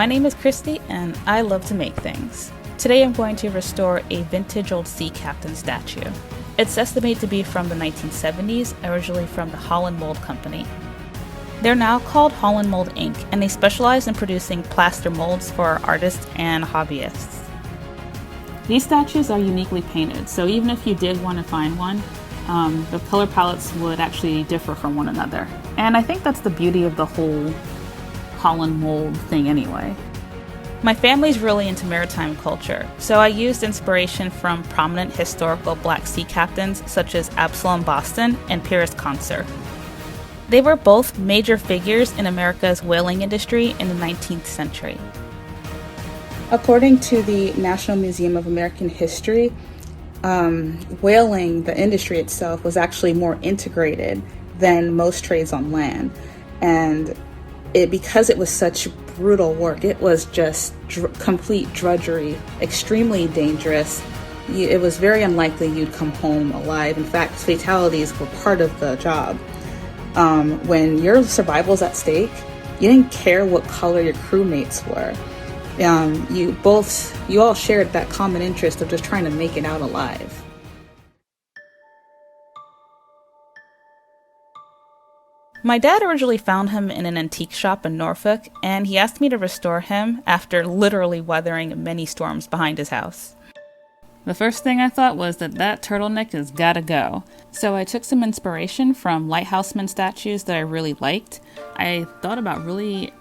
My name is Christy and I love to make things. Today I'm going to restore a vintage old sea captain statue. It's estimated to be from the 1970s, originally from the Holland Mold Company. They're now called Holland Mold Inc, and they specialize in producing plaster molds for artists and hobbyists. These statues are uniquely painted, so even if you did want to find one, the color palettes would actually differ from one another. And I think that's the beauty of the whole Holland Mold thing anyway. My family's really into maritime culture, so I used inspiration from prominent historical black sea captains such as Absalom Boston and Pyrrhus Concer. They were both major figures in America's whaling industry in the 19th century. According to the National Museum of American History, whaling, the industry itself, was actually more integrated than most trades on land. And because it was such brutal work, it was just complete drudgery, extremely dangerous. It was very unlikely you'd come home alive. In fact, fatalities were part of the job. When your survival's at stake, you didn't care what color your crewmates were. You all shared that common interest of just trying to make it out alive. My dad originally found him in an antique shop in Norfolk, and he asked me to restore him after literally weathering many storms behind his house. The first thing I thought was that turtleneck has gotta go. So I took some inspiration from lighthouseman statues that I really liked. I thought about really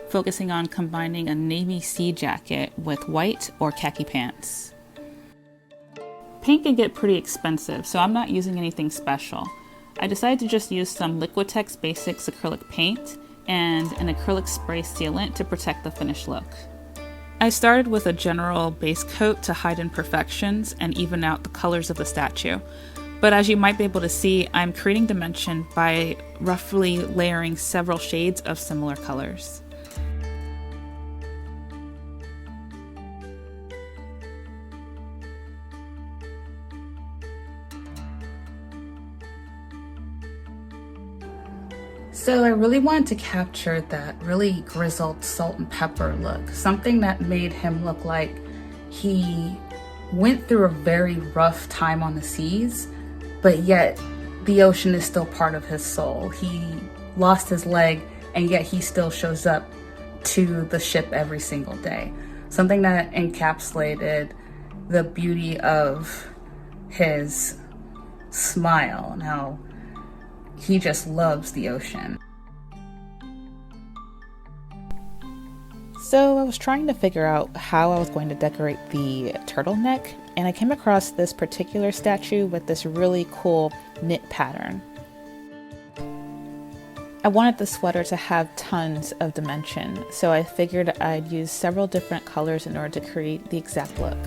focusing on combining a navy sea jacket with white or khaki pants. Paint can get pretty expensive, so I'm not using anything special. I decided to just use some Liquitex Basics acrylic paint and an acrylic spray sealant to protect the finished look. I started with a general base coat to hide imperfections and even out the colors of the statue. But as you might be able to see, I'm creating dimension by roughly layering several shades of similar colors. So I really wanted to capture that really grizzled salt and pepper look, something that made him look like he went through a very rough time on the seas, but yet the ocean is still part of his soul. He lost his leg, and yet he still shows up to the ship every single day. Something that encapsulated the beauty of his smile and how he just loves the ocean. So I was trying to figure out how I was going to decorate the turtleneck, and I came across this particular statue with this really cool knit pattern. I wanted the sweater to have tons of dimension, so I figured I'd use several different colors in order to create the exact look.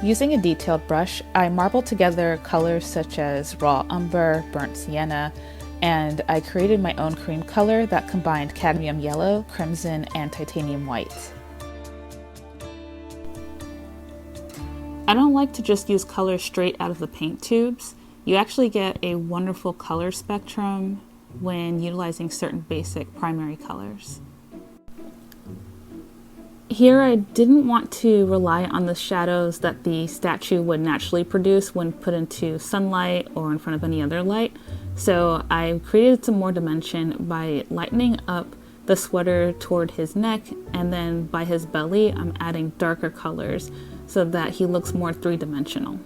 Using a detailed brush, I marbled together colors such as raw umber, burnt sienna, and I created my own cream color that combined cadmium yellow, crimson, and titanium white. I don't like to just use colors straight out of the paint tubes. You actually get a wonderful color spectrum when utilizing certain basic primary colors. Here I didn't want to rely on the shadows that the statue would naturally produce when put into sunlight or in front of any other light, so I created some more dimension by lightening up the sweater toward his neck, and then by his belly I'm adding darker colors so that he looks more three-dimensional.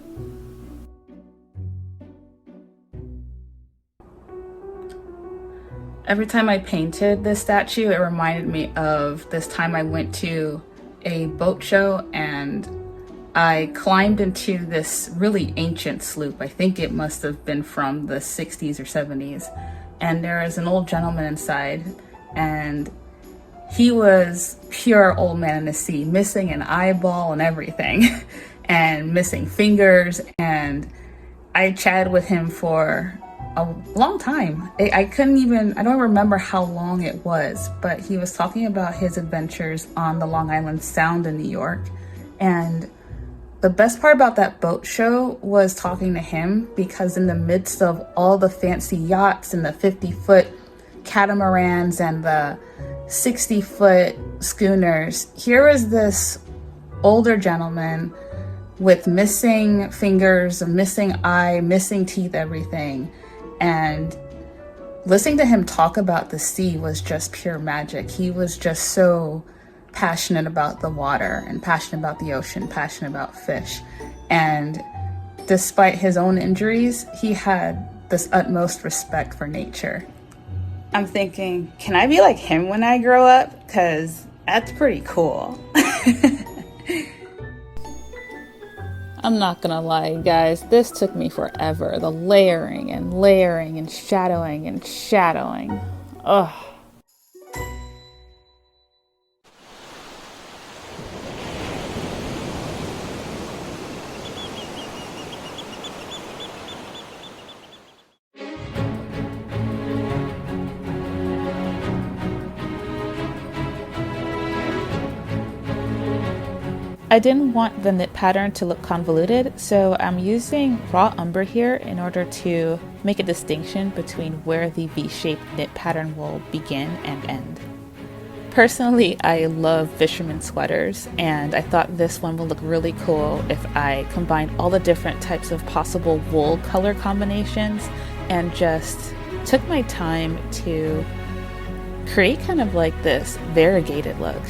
Every time I painted this statue, it reminded me of this time I went to a boat show and I climbed into this really ancient sloop. I think it must have been from the 60s or 70s. And there is an old gentleman inside, and he was pure old man in the sea, missing an eyeball and everything, and missing fingers. And I chatted with him for a long time. I don't remember how long it was, but he was talking about his adventures on the Long Island Sound in New York. And the best part about that boat show was talking to him, because in the midst of all the fancy yachts and the 50-foot catamarans and the 60-foot schooners. Here was this older gentleman with missing fingers, a missing eye, missing teeth, everything. And listening to him talk about the sea was just pure magic. He was just so passionate about the water and passionate about the ocean, passionate about fish. And despite his own injuries, he had this utmost respect for nature. I'm thinking, can I be like him when I grow up? Because that's pretty cool. I'm not gonna lie, guys, this took me forever. The layering and layering and shadowing and shadowing. Ugh. I didn't want the knit pattern to look convoluted, so I'm using raw umber here in order to make a distinction between where the V-shaped knit pattern will begin and end. Personally, I love fisherman sweaters, and I thought this one would look really cool if I combined all the different types of possible wool color combinations and just took my time to create kind of like this variegated look.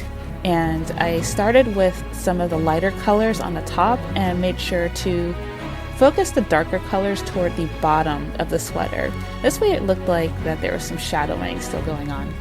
And I started with some of the lighter colors on the top and made sure to focus the darker colors toward the bottom of the sweater. This way it looked like that there was some shadowing still going on.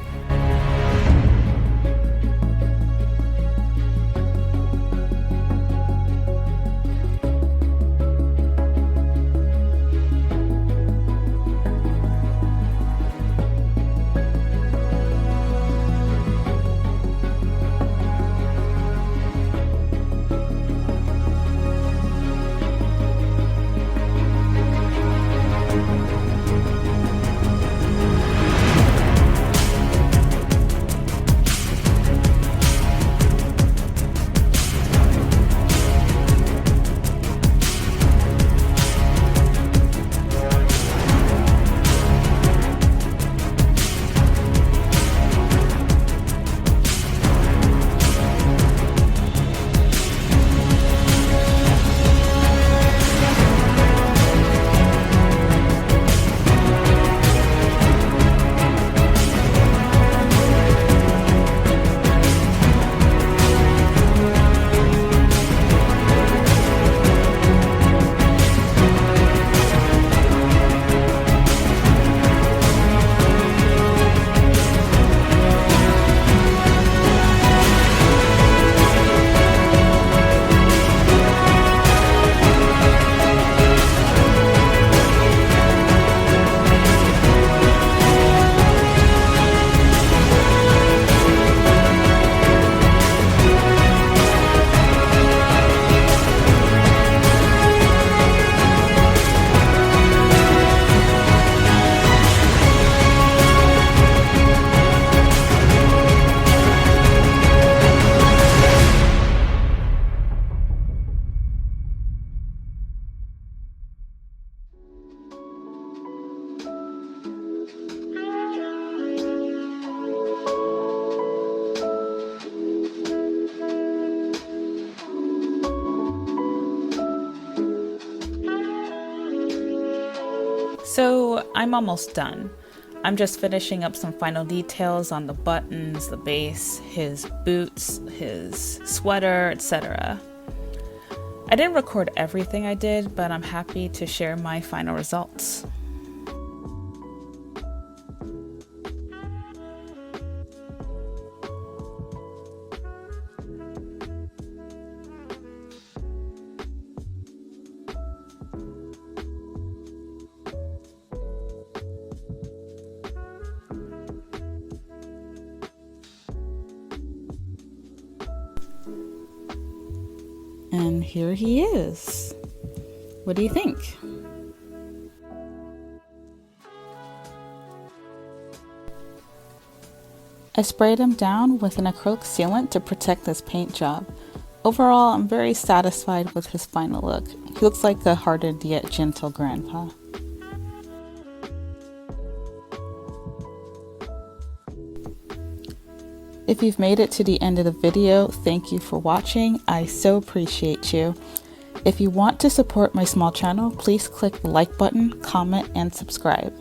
So I'm almost done. I'm just finishing up some final details on the buttons, the base, his boots, his sweater, etc. I didn't record everything I did, but I'm happy to share my final results. And here he is. What do you think? I sprayed him down with an acrylic sealant to protect this paint job. Overall, I'm very satisfied with his final look. He looks like a hardened yet gentle grandpa. If you've made it to the end of the video, thank you for watching. I so appreciate you. If you want to support my small channel, please click the like button, comment, and subscribe.